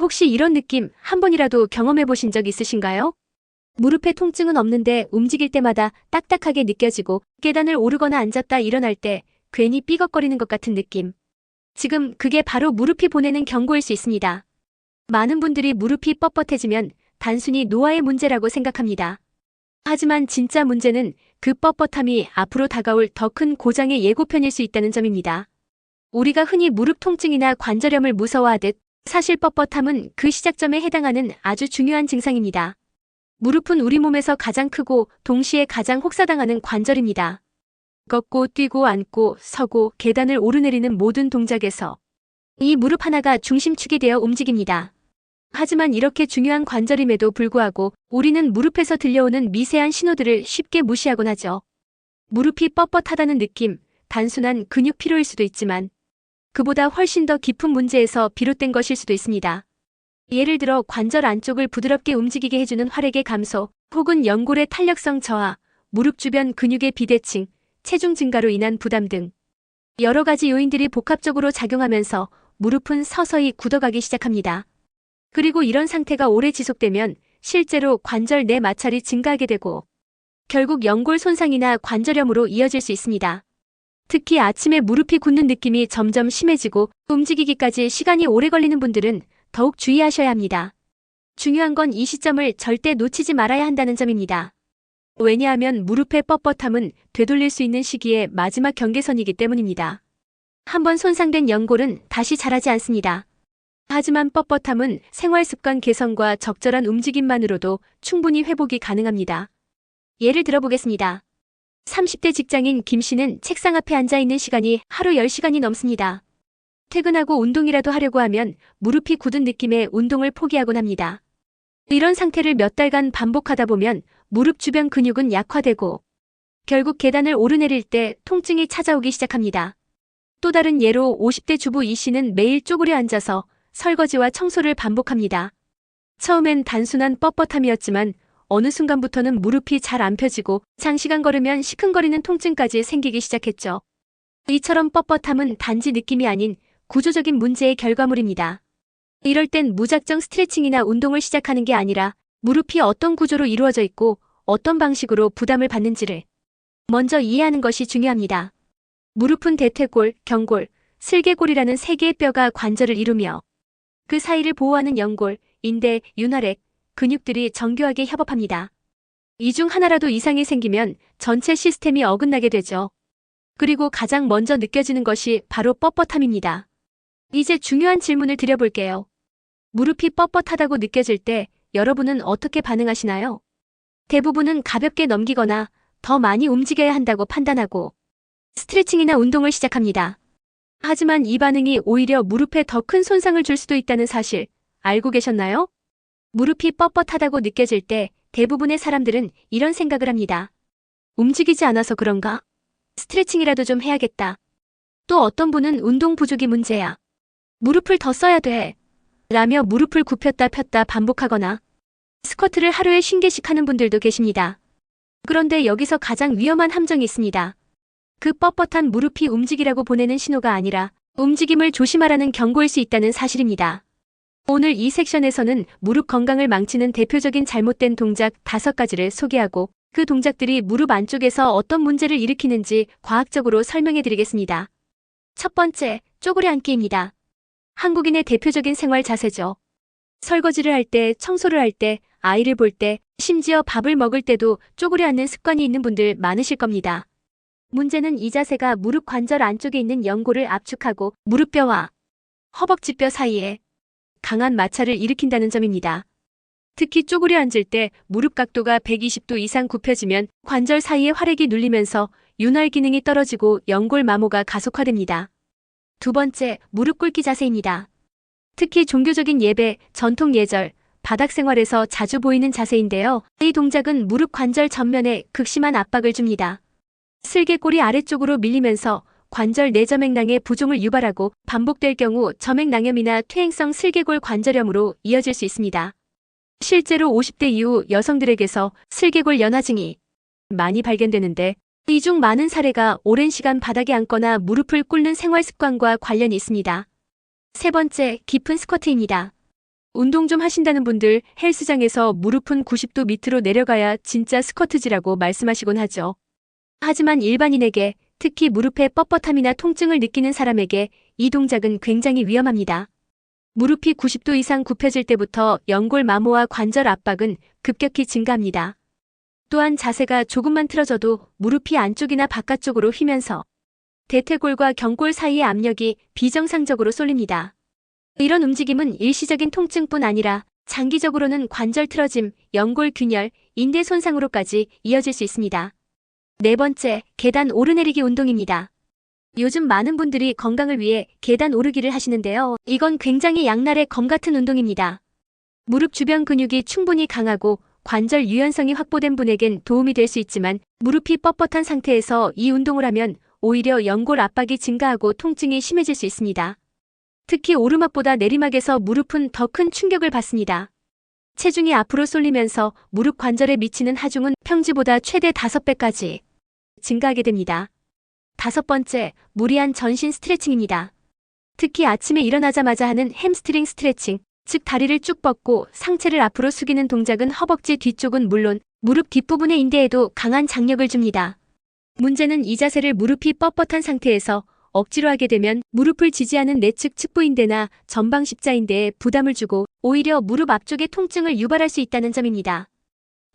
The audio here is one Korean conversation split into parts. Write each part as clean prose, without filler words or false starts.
혹시 이런 느낌 한 번이라도 경험해 보신 적 있으신가요? 무릎에 통증은 없는데 움직일 때마다 딱딱하게 느껴지고 계단을 오르거나 앉았다 일어날 때 괜히 삐걱거리는 것 같은 느낌. 지금 그게 바로 무릎이 보내는 경고일 수 있습니다. 많은 분들이 무릎이 뻣뻣해지면 단순히 노화의 문제라고 생각합니다. 하지만 진짜 문제는 그 뻣뻣함이 앞으로 다가올 더 큰 고장의 예고편일 수 있다는 점입니다. 우리가 흔히 무릎 통증이나 관절염을 무서워하듯 사실 뻣뻣함은 그 시작점에 해당하는 아주 중요한 증상입니다. 무릎은 우리 몸에서 가장 크고 동시에 가장 혹사당하는 관절입니다. 걷고 뛰고 앉고 서고 계단을 오르내리는 모든 동작에서 이 무릎 하나가 중심축이 되어 움직입니다. 하지만 이렇게 중요한 관절임에도 불구하고 우리는 무릎에서 들려오는 미세한 신호들을 쉽게 무시하곤 하죠. 무릎이 뻣뻣하다는 느낌, 단순한 근육 피로일 수도 있지만 그보다 훨씬 더 깊은 문제에서 비롯된 것일 수도 있습니다. 예를 들어 관절 안쪽을 부드럽게 움직이게 해주는 활액의 감소, 혹은 연골의 탄력성 저하, 무릎 주변 근육의 비대칭, 체중 증가로 인한 부담 등 여러 가지 요인들이 복합적으로 작용하면서 무릎은 서서히 굳어가기 시작합니다. 그리고 이런 상태가 오래 지속되면 실제로 관절 내 마찰이 증가하게 되고 결국 연골 손상이나 관절염으로 이어질 수 있습니다. 특히 아침에 무릎이 굳는 느낌이 점점 심해지고 움직이기까지 시간이 오래 걸리는 분들은 더욱 주의하셔야 합니다. 중요한 건 이 시점을 절대 놓치지 말아야 한다는 점입니다. 왜냐하면 무릎의 뻣뻣함은 되돌릴 수 있는 시기의 마지막 경계선이기 때문입니다. 한번 손상된 연골은 다시 자라지 않습니다. 하지만 뻣뻣함은 생활습관 개선과 적절한 움직임만으로도 충분히 회복이 가능합니다. 예를 들어보겠습니다. 30대 직장인 김 씨는 책상 앞에 앉아 있는 시간이 하루 10시간이 넘습니다. 퇴근하고 운동이라도 하려고 하면 무릎이 굳은 느낌에 운동을 포기하곤 합니다. 이런 상태를 몇 달간 반복하다 보면 무릎 주변 근육은 약화되고 결국 계단을 오르내릴 때 통증이 찾아오기 시작합니다. 또 다른 예로 50대 주부 이 씨는 매일 쪼그려 앉아서 설거지와 청소를 반복합니다. 처음엔 단순한 뻣뻣함이었지만 어느 순간부터는 무릎이 잘 안 펴지고 장시간 걸으면 시큰거리는 통증까지 생기기 시작했죠. 이처럼 뻣뻣함은 단지 느낌이 아닌 구조적인 문제의 결과물입니다. 이럴 땐 무작정 스트레칭이나 운동을 시작하는 게 아니라 무릎이 어떤 구조로 이루어져 있고 어떤 방식으로 부담을 받는지를 먼저 이해하는 것이 중요합니다. 무릎은 대퇴골, 경골, 슬개골이라는 세 개의 뼈가 관절을 이루며 그 사이를 보호하는 연골, 인대, 윤활액, 근육들이 정교하게 협업합니다. 이 중 하나라도 이상이 생기면 전체 시스템이 어긋나게 되죠. 그리고 가장 먼저 느껴지는 것이 바로 뻣뻣함입니다. 이제 중요한 질문을 드려볼게요. 무릎이 뻣뻣하다고 느껴질 때 여러분은 어떻게 반응하시나요? 대부분은 가볍게 넘기거나 더 많이 움직여야 한다고 판단하고 스트레칭이나 운동을 시작합니다. 하지만 이 반응이 오히려 무릎에 더 큰 손상을 줄 수도 있다는 사실 알고 계셨나요? 무릎이 뻣뻣하다고 느껴질 때 대부분의 사람들은 이런 생각을 합니다. 움직이지 않아서 그런가? 스트레칭이라도 좀 해야겠다. 또 어떤 분은 운동 부족이 문제야. 무릎을 더 써야 돼. 라며 무릎을 굽혔다 폈다 반복하거나 스쿼트를 하루에 50개씩 하는 분들도 계십니다. 그런데 여기서 가장 위험한 함정이 있습니다. 그 뻣뻣한 무릎이 움직이라고 보내는 신호가 아니라 움직임을 조심하라는 경고일 수 있다는 사실입니다. 오늘 이 섹션에서는 무릎 건강을 망치는 대표적인 잘못된 동작 5가지를 소개하고 그 동작들이 무릎 안쪽에서 어떤 문제를 일으키는지 과학적으로 설명해 드리겠습니다. 첫 번째, 쪼그려 앉기입니다. 한국인의 대표적인 생활 자세죠. 설거지를 할 때, 청소를 할 때, 아이를 볼 때, 심지어 밥을 먹을 때도 쪼그려 앉는 습관이 있는 분들 많으실 겁니다. 문제는 이 자세가 무릎 관절 안쪽에 있는 연골을 압축하고 무릎뼈와 허벅지뼈 사이에 강한 마찰을 일으킨다는 점입니다. 특히 쪼그려 앉을 때 무릎 각도가 120도 이상 굽혀지면 관절 사이에 활액이 눌리면서 윤활 기능이 떨어지고 연골 마모가 가속화됩니다. 두 번째, 무릎 꿇기 자세입니다. 특히 종교적인 예배, 전통 예절, 바닥 생활에서 자주 보이는 자세인데요. 이 동작은 무릎 관절 전면에 극심한 압박을 줍니다. 슬개골이 아래쪽으로 밀리면서 관절 내저맥낭의 부종을 유발하고 반복될 경우 저맥낭염이나 퇴행성 슬개골 관절염으로 이어질 수 있습니다. 실제로 50대 이후 여성들에게서 슬개골 연화증이 많이 발견되는데 이 중 많은 사례가 오랜 시간 바닥에 앉거나 무릎을 꿇는 생활 습관과 관련이 있습니다. 세 번째, 깊은 스쿼트입니다. 운동 좀 하신다는 분들 헬스장에서 무릎은 90도 밑으로 내려가야 진짜 스쿼트지라고 말씀하시곤 하죠. 하지만 일반인에게, 특히 무릎의 뻣뻣함이나 통증을 느끼는 사람에게 이 동작은 굉장히 위험합니다. 무릎이 90도 이상 굽혀질 때부터 연골 마모와 관절 압박은 급격히 증가합니다. 또한 자세가 조금만 틀어져도 무릎이 안쪽이나 바깥쪽으로 휘면서 대퇴골과 경골 사이의 압력이 비정상적으로 쏠립니다. 이런 움직임은 일시적인 통증뿐 아니라 장기적으로는 관절 틀어짐, 연골 균열, 인대 손상으로까지 이어질 수 있습니다. 네 번째, 계단 오르내리기 운동입니다. 요즘 많은 분들이 건강을 위해 계단 오르기를 하시는데요. 이건 굉장히 양날의 검 같은 운동입니다. 무릎 주변 근육이 충분히 강하고 관절 유연성이 확보된 분에겐 도움이 될 수 있지만 무릎이 뻣뻣한 상태에서 이 운동을 하면 오히려 연골 압박이 증가하고 통증이 심해질 수 있습니다. 특히 오르막보다 내리막에서 무릎은 더 큰 충격을 받습니다. 체중이 앞으로 쏠리면서 무릎 관절에 미치는 하중은 평지보다 최대 5배까지 증가하게 됩니다. 다섯 번째, 무리한 전신 스트레칭입니다. 특히 아침에 일어나자마자 하는 햄스트링 스트레칭, 즉 다리를 쭉 뻗고 상체를 앞으로 숙이는 동작은 허벅지 뒤쪽은 물론 무릎 뒷부분의 인대에도 강한 장력을 줍니다. 문제는 이 자세를 무릎이 뻣뻣한 상태에서 억지로 하게 되면 무릎을 지지하는 내측 측부인대나 전방 십자인대에 부담을 주고 오히려 무릎 앞쪽의 통증을 유발할 수 있다는 점입니다.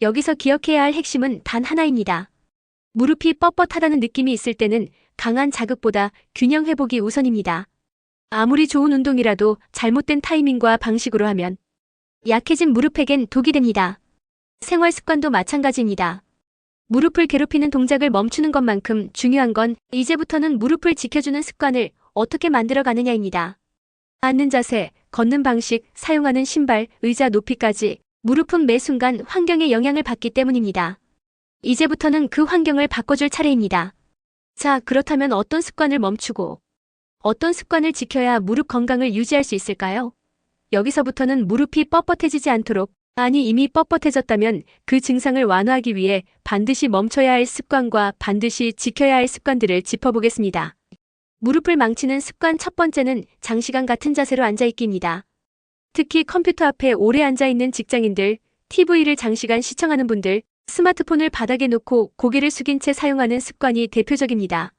여기서 기억해야 할 핵심은 단 하나입니다. 무릎이 뻣뻣하다는 느낌이 있을 때는 강한 자극보다 균형 회복이 우선입니다. 아무리 좋은 운동이라도 잘못된 타이밍과 방식으로 하면 약해진 무릎에겐 독이 됩니다. 생활 습관도 마찬가지입니다. 무릎을 괴롭히는 동작을 멈추는 것만큼 중요한 건 이제부터는 무릎을 지켜주는 습관을 어떻게 만들어가느냐입니다. 앉는 자세, 걷는 방식, 사용하는 신발, 의자 높이까지 무릎은 매 순간 환경의 영향을 받기 때문입니다. 이제부터는 그 환경을 바꿔줄 차례입니다. 자, 그렇다면 어떤 습관을 멈추고 어떤 습관을 지켜야 무릎 건강을 유지할 수 있을까요? 여기서부터는 무릎이 뻣뻣해지지 않도록, 아니 이미 뻣뻣해졌다면 그 증상을 완화하기 위해 반드시 멈춰야 할 습관과 반드시 지켜야 할 습관들을 짚어보겠습니다. 무릎을 망치는 습관 첫 번째는 장시간 같은 자세로 앉아있기입니다. 특히 컴퓨터 앞에 오래 앉아있는 직장인들, TV를 장시간 시청하는 분들, 스마트폰을 바닥에 놓고 고개를 숙인 채 사용하는 습관이 대표적입니다.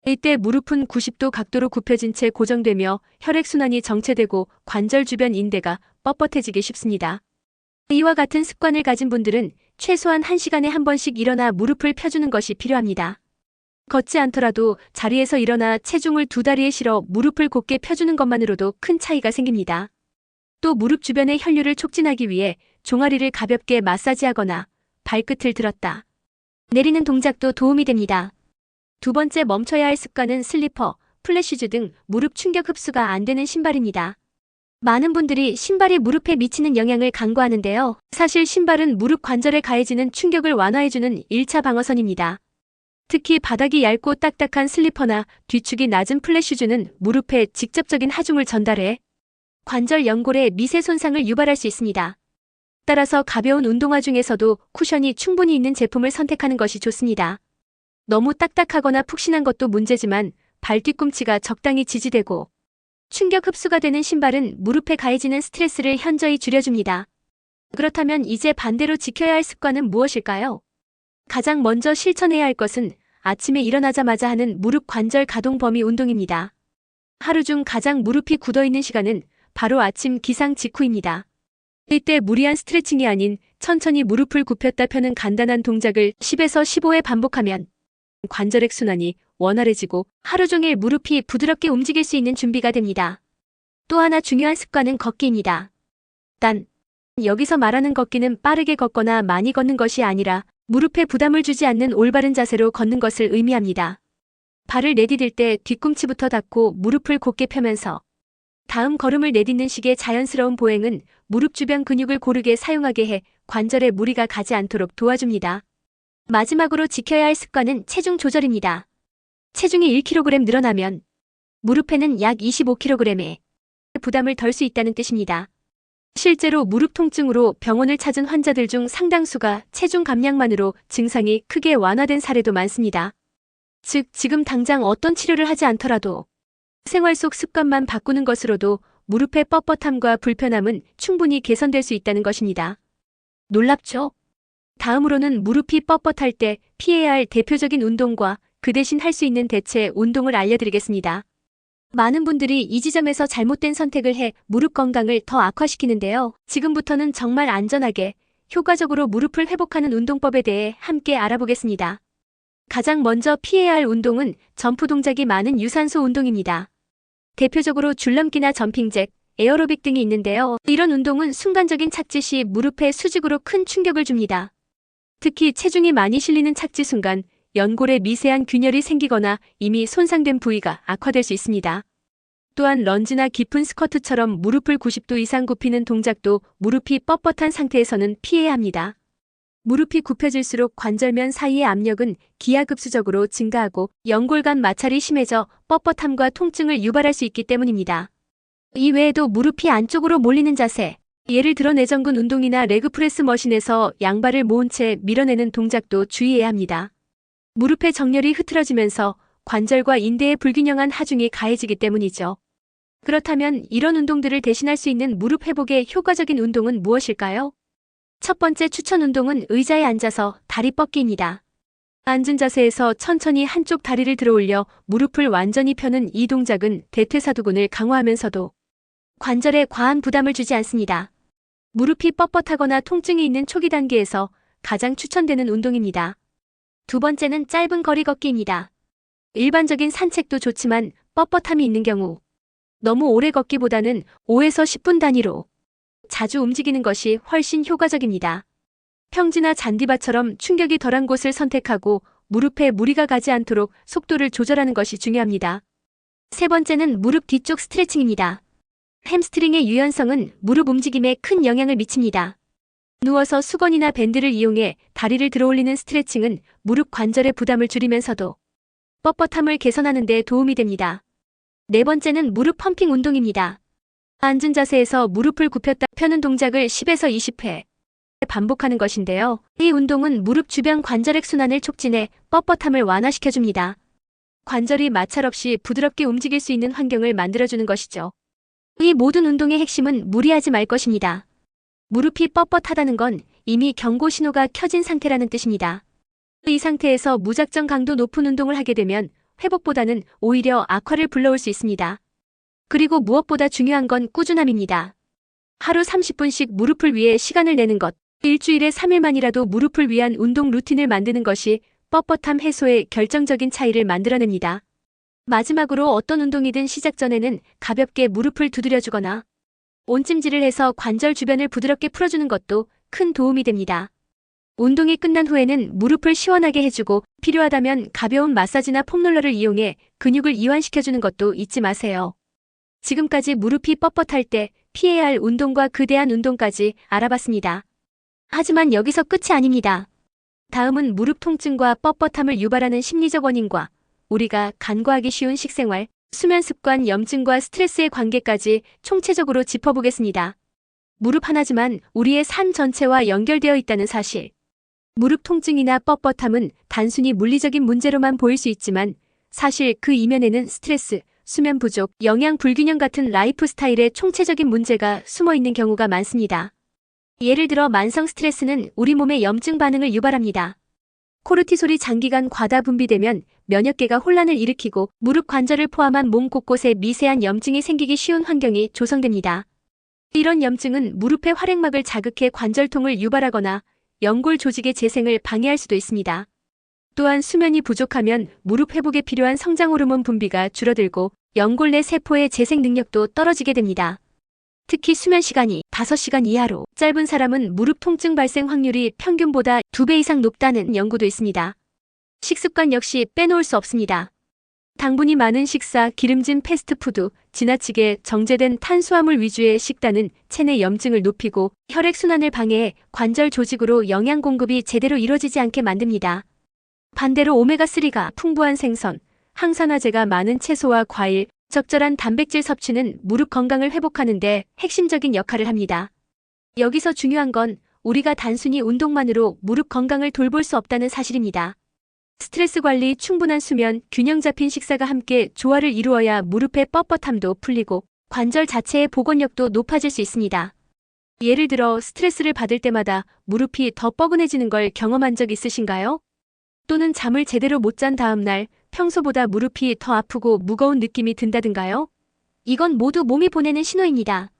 이때 무릎은 90도 각도로 굽혀진 채 고정되며 혈액순환이 정체되고 관절 주변 인대가 뻣뻣해지기 쉽습니다. 이와 같은 습관을 가진 분들은 최소한 1시간에 한 번씩 일어나 무릎을 펴주는 것이 필요합니다. 걷지 않더라도 자리에서 일어나 체중을 두 다리에 실어 무릎을 곧게 펴주는 것만으로도 큰 차이가 생깁니다. 또 무릎 주변의 혈류를 촉진하기 위해 종아리를 가볍게 마사지하거나 발끝을 들었다 내리는 동작도 도움이 됩니다. 두 번째 멈춰야 할 습관은 슬리퍼, 플랫슈즈 등 무릎 충격 흡수가 안 되는 신발입니다. 많은 분들이 신발이 무릎에 미치는 영향을 간과하는데요. 사실 신발은 무릎 관절에 가해지는 충격을 완화해주는 1차 방어선입니다. 특히 바닥이 얇고 딱딱한 슬리퍼나 뒤축이 낮은 플랫슈즈는 무릎에 직접적인 하중을 전달해 관절 연골에 미세 손상을 유발할 수 있습니다. 따라서 가벼운 운동화 중에서도 쿠션이 충분히 있는 제품을 선택하는 것이 좋습니다. 너무 딱딱하거나 푹신한 것도 문제지만 발 뒤꿈치가 적당히 지지되고 충격 흡수가 되는 신발은 무릎에 가해지는 스트레스를 현저히 줄여줍니다. 그렇다면 이제 반대로 지켜야 할 습관은 무엇일까요? 가장 먼저 실천해야 할 것은 아침에 일어나자마자 하는 무릎 관절 가동 범위 운동입니다. 하루 중 가장 무릎이 굳어있는 시간은 바로 아침 기상 직후입니다. 이때 무리한 스트레칭이 아닌 천천히 무릎을 굽혔다 펴는 간단한 동작을 10에서 15회 반복하면 관절액 순환이 원활해지고 하루 종일 무릎이 부드럽게 움직일 수 있는 준비가 됩니다. 또 하나 중요한 습관은 걷기입니다. 단, 여기서 말하는 걷기는 빠르게 걷거나 많이 걷는 것이 아니라 무릎에 부담을 주지 않는 올바른 자세로 걷는 것을 의미합니다. 발을 내디딜 때 뒤꿈치부터 닿고 무릎을 곧게 펴면서 다음 걸음을 내딛는 식의 자연스러운 보행은 무릎 주변 근육을 고르게 사용하게 해 관절에 무리가 가지 않도록 도와줍니다. 마지막으로 지켜야 할 습관은 체중 조절입니다. 체중이 1kg 늘어나면 무릎에는 약 25kg의 부담을 덜 수 있다는 뜻입니다. 실제로 무릎 통증으로 병원을 찾은 환자들 중 상당수가 체중 감량만으로 증상이 크게 완화된 사례도 많습니다. 즉, 지금 당장 어떤 치료를 하지 않더라도 생활 속 습관만 바꾸는 것으로도 무릎의 뻣뻣함과 불편함은 충분히 개선될 수 있다는 것입니다. 놀랍죠? 다음으로는 무릎이 뻣뻣할 때 피해야 할 대표적인 운동과 그 대신 할 수 있는 대체 운동을 알려드리겠습니다. 많은 분들이 이 지점에서 잘못된 선택을 해 무릎 건강을 더 악화시키는데요. 지금부터는 정말 안전하게, 효과적으로 무릎을 회복하는 운동법에 대해 함께 알아보겠습니다. 가장 먼저 피해야 할 운동은 점프 동작이 많은 유산소 운동입니다. 대표적으로 줄넘기나 점핑잭, 에어로빅 등이 있는데요. 이런 운동은 순간적인 착지 시 무릎에 수직으로 큰 충격을 줍니다. 특히 체중이 많이 실리는 착지 순간 연골에 미세한 균열이 생기거나 이미 손상된 부위가 악화될 수 있습니다. 또한 런지나 깊은 스쿼트처럼 무릎을 90도 이상 굽히는 동작도 무릎이 뻣뻣한 상태에서는 피해야 합니다. 무릎이 굽혀질수록 관절면 사이의 압력은 기하급수적으로 증가하고 연골 간 마찰이 심해져 뻣뻣함과 통증을 유발할 수 있기 때문입니다. 이 외에도 무릎이 안쪽으로 몰리는 자세, 예를 들어 내전근 운동이나 레그프레스 머신에서 양발을 모은 채 밀어내는 동작도 주의해야 합니다. 무릎의 정렬이 흐트러지면서 관절과 인대의 불균형한 하중이 가해지기 때문이죠. 그렇다면 이런 운동들을 대신할 수 있는 무릎 회복의 효과적인 운동은 무엇일까요? 첫 번째 추천 운동은 의자에 앉아서 다리 뻗기입니다. 앉은 자세에서 천천히 한쪽 다리를 들어올려 무릎을 완전히 펴는 이 동작은 대퇴사두근을 강화하면서도 관절에 과한 부담을 주지 않습니다. 무릎이 뻣뻣하거나 통증이 있는 초기 단계에서 가장 추천되는 운동입니다. 두 번째는 짧은 거리 걷기입니다. 일반적인 산책도 좋지만 뻣뻣함이 있는 경우 너무 오래 걷기보다는 5에서 10분 단위로 자주 움직이는 것이 훨씬 효과적입니다. 평지나 잔디밭처럼 충격이 덜한 곳을 선택하고 무릎에 무리가 가지 않도록 속도를 조절하는 것이 중요합니다. 세 번째는 무릎 뒤쪽 스트레칭입니다. 햄스트링의 유연성은 무릎 움직임에 큰 영향을 미칩니다. 누워서 수건이나 밴드를 이용해 다리를 들어올리는 스트레칭은 무릎 관절의 부담을 줄이면서도 뻣뻣함을 개선하는 데 도움이 됩니다. 네 번째는 무릎 펌핑 운동입니다. 앉은 자세에서 무릎을 굽혔다 펴는 동작을 10에서 20회 반복하는 것인데요. 이 운동은 무릎 주변 관절액 순환을 촉진해 뻣뻣함을 완화시켜줍니다. 관절이 마찰 없이 부드럽게 움직일 수 있는 환경을 만들어주는 것이죠. 이 모든 운동의 핵심은 무리하지 말 것입니다. 무릎이 뻣뻣하다는 건 이미 경고 신호가 켜진 상태라는 뜻입니다. 이 상태에서 무작정 강도 높은 운동을 하게 되면 회복보다는 오히려 악화를 불러올 수 있습니다. 그리고 무엇보다 중요한 건 꾸준함입니다. 하루 30분씩 무릎을 위해 시간을 내는 것, 일주일에 3일만이라도 무릎을 위한 운동 루틴을 만드는 것이 뻣뻣함 해소에 결정적인 차이를 만들어냅니다. 마지막으로 어떤 운동이든 시작 전에는 가볍게 무릎을 두드려주거나 온찜질을 해서 관절 주변을 부드럽게 풀어주는 것도 큰 도움이 됩니다. 운동이 끝난 후에는 무릎을 시원하게 해주고 필요하다면 가벼운 마사지나 폼롤러를 이용해 근육을 이완시켜주는 것도 잊지 마세요. 지금까지 무릎이 뻣뻣할 때 피해야 할 운동과 그대한 운동까지 알아봤습니다. 하지만 여기서 끝이 아닙니다. 다음은 무릎 통증과 뻣뻣함을 유발하는 심리적 원인과 우리가 간과하기 쉬운 식생활, 수면 습관, 염증과 스트레스의 관계까지 총체적으로 짚어보겠습니다. 무릎 하나지만 우리의 삶 전체와 연결되어 있다는 사실. 무릎 통증이나 뻣뻣함은 단순히 물리적인 문제로만 보일 수 있지만 사실 그 이면에는 스트레스, 수면 부족, 영양 불균형 같은 라이프 스타일의 총체적인 문제가 숨어 있는 경우가 많습니다. 예를 들어 만성 스트레스는 우리 몸의 염증 반응을 유발합니다. 코르티솔이 장기간 과다 분비되면 면역계가 혼란을 일으키고 무릎 관절을 포함한 몸 곳곳에 미세한 염증이 생기기 쉬운 환경이 조성됩니다. 이런 염증은 무릎의 활액막을 자극해 관절통을 유발하거나 연골 조직의 재생을 방해할 수도 있습니다. 또한 수면이 부족하면 무릎 회복에 필요한 성장 호르몬 분비가 줄어들고 연골 내 세포의 재생 능력도 떨어지게 됩니다. 특히 수면 시간이 5시간 이하로 짧은 사람은 무릎 통증 발생 확률이 평균보다 2배 이상 높다는 연구도 있습니다. 식습관 역시 빼놓을 수 없습니다. 당분이 많은 식사, 기름진 패스트푸드, 지나치게 정제된 탄수화물 위주의 식단은 체내 염증을 높이고 혈액순환을 방해해 관절 조직으로 영양 공급이 제대로 이루어지지 않게 만듭니다. 반대로 오메가3가 풍부한 생선, 항산화제가 많은 채소와 과일, 적절한 단백질 섭취는 무릎 건강을 회복하는 데 핵심적인 역할을 합니다. 여기서 중요한 건 우리가 단순히 운동만으로 무릎 건강을 돌볼 수 없다는 사실입니다. 스트레스 관리, 충분한 수면, 균형 잡힌 식사가 함께 조화를 이루어야 무릎의 뻣뻣함도 풀리고 관절 자체의 복원력도 높아질 수 있습니다. 예를 들어 스트레스를 받을 때마다 무릎이 더 뻐근해지는 걸 경험한 적 있으신가요? 또는 잠을 제대로 못 잔 다음 날 평소보다 무릎이 더 아프고 무거운 느낌이 든다든가요? 이건 모두 몸이 보내는 신호입니다.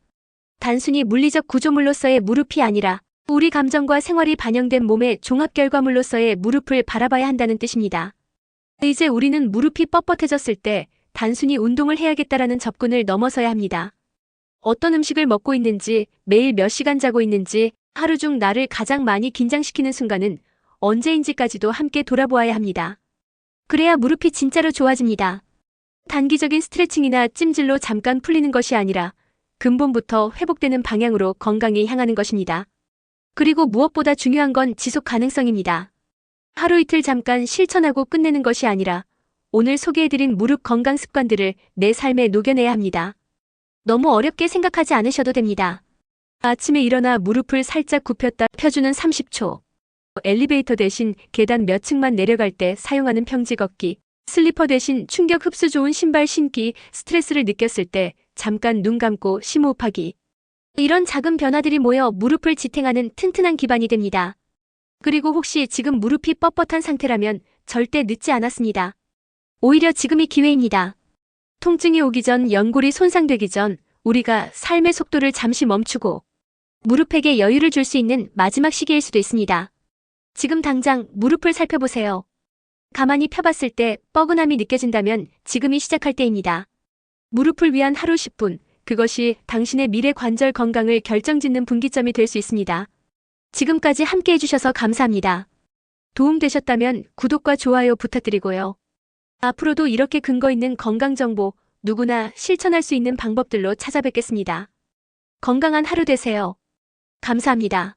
단순히 물리적 구조물로서의 무릎이 아니라 우리 감정과 생활이 반영된 몸의 종합 결과물로서의 무릎을 바라봐야 한다는 뜻입니다. 이제 우리는 무릎이 뻣뻣해졌을 때 단순히 운동을 해야겠다라는 접근을 넘어서야 합니다. 어떤 음식을 먹고 있는지, 매일 몇 시간 자고 있는지, 하루 중 나를 가장 많이 긴장시키는 순간은 언제인지까지도 함께 돌아보아야 합니다. 그래야 무릎이 진짜로 좋아집니다. 단기적인 스트레칭이나 찜질로 잠깐 풀리는 것이 아니라 근본부터 회복되는 방향으로 건강에 향하는 것입니다. 그리고 무엇보다 중요한 건 지속 가능성입니다. 하루 이틀 잠깐 실천하고 끝내는 것이 아니라 오늘 소개해드린 무릎 건강 습관들을 내 삶에 녹여내야 합니다. 너무 어렵게 생각하지 않으셔도 됩니다. 아침에 일어나 무릎을 살짝 굽혔다 펴주는 30초. 엘리베이터 대신 계단 몇 층만 내려갈 때 사용하는 평지 걷기. 슬리퍼 대신 충격 흡수 좋은 신발 신기. 스트레스를 느꼈을 때 잠깐 눈 감고 심호흡하기. 이런 작은 변화들이 모여 무릎을 지탱하는 튼튼한 기반이 됩니다. 그리고 혹시 지금 무릎이 뻣뻣한 상태라면 절대 늦지 않았습니다. 오히려 지금이 기회입니다. 통증이 오기 전, 연골이 손상되기 전 우리가 삶의 속도를 잠시 멈추고 무릎에게 여유를 줄 수 있는 마지막 시기일 수도 있습니다. 지금 당장 무릎을 살펴보세요. 가만히 펴봤을 때 뻐근함이 느껴진다면 지금이 시작할 때입니다. 무릎을 위한 하루 10분, 그것이 당신의 미래 관절 건강을 결정짓는 분기점이 될 수 있습니다. 지금까지 함께 해주셔서 감사합니다. 도움되셨다면 구독과 좋아요 부탁드리고요. 앞으로도 이렇게 근거 있는 건강정보, 누구나 실천할 수 있는 방법들로 찾아뵙겠습니다. 건강한 하루 되세요. 감사합니다.